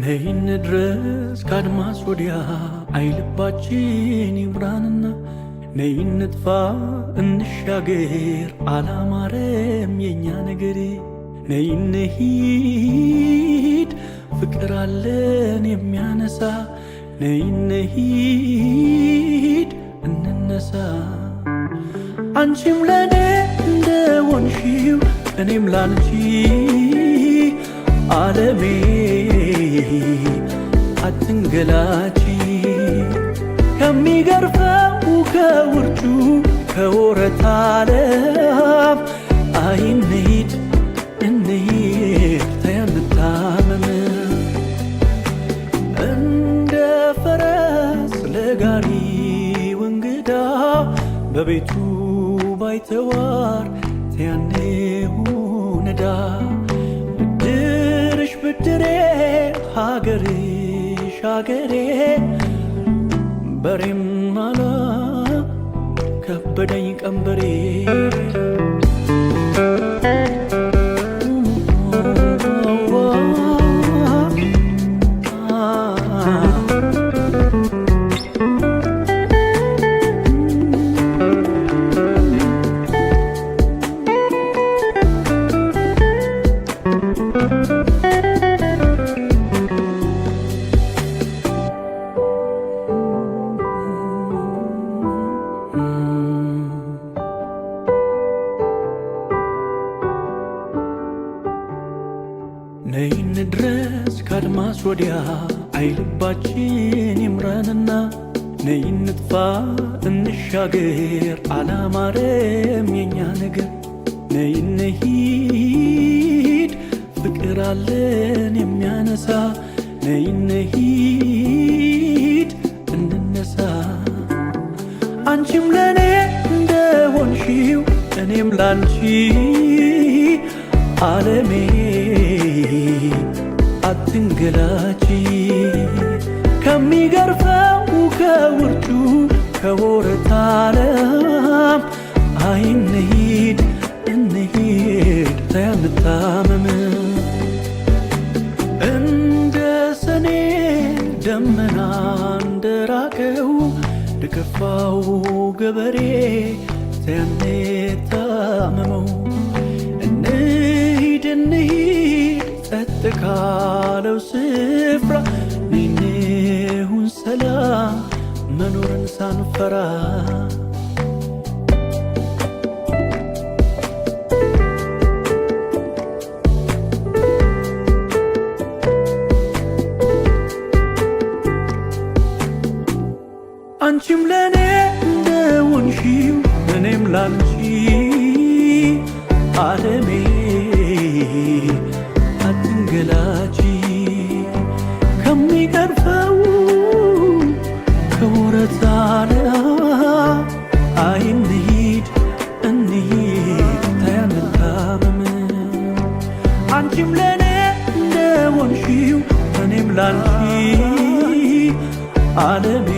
ነይን ድረስ ካድማስ ወዲያ አይልባችን ይብራንና ነይን ንጥፋ እንሻገር አላማረም የኛ ነገር ነይን ሂድ ፍቅር አለን የሚያነሳ ነይን ሂድ እንነሳ አንቺም ለኔ እንደሆንሽው እኔም ላንቺ ዓለሜ አትንገላቺ ከሚገርፈው ከውርጩ ከወረታ ዓለም አይንሂድ እንሂድ ተያንታመም እንደ ፈረስ ለጋሪው እንግዳ በቤቱ ባይተዋር ተያኔው ነዳ ብድሬ ሀገርሽ ሀገሬ በሬም አላ ከበደኝ ቀንበሬ ነይን ድረስ ካድማስ ወዲያ አይልባችን ይምረንና ነይን ንጥፋ እንሻገር አላማረም የኛ ነገር ነይን ሂድ ፍቅር አለን የሚያነሳ ነይን ሂድ እንነሳ አንቺም ለኔ እንደሆንሽው እኔም ላንቺ ዓለሜ አትንገላቺ ከሚገርፈው ከውርጩ ከወረታ ዓለም አይንሂድ እንሂድ ተያንታመም እንደ ሰኔ ደመና እንደራቀው ደከፋው ገበሬ ተያንታመመው እንሂድ ጸጥ ካለው ስፍራ ነይሁን ሰላም መኖርን ሳንፈራ አንቺም ለኔ እንደሆንሽው እኔም ላንቺ ዓለሜ አትንገላቺ ከሚገርፈው ከወረታ ዓለም አይንሂድ እንሂድ ተያንታመም አንቺም ለኔ እንደሆንሽው እኔም ላንቺ ዓለሜ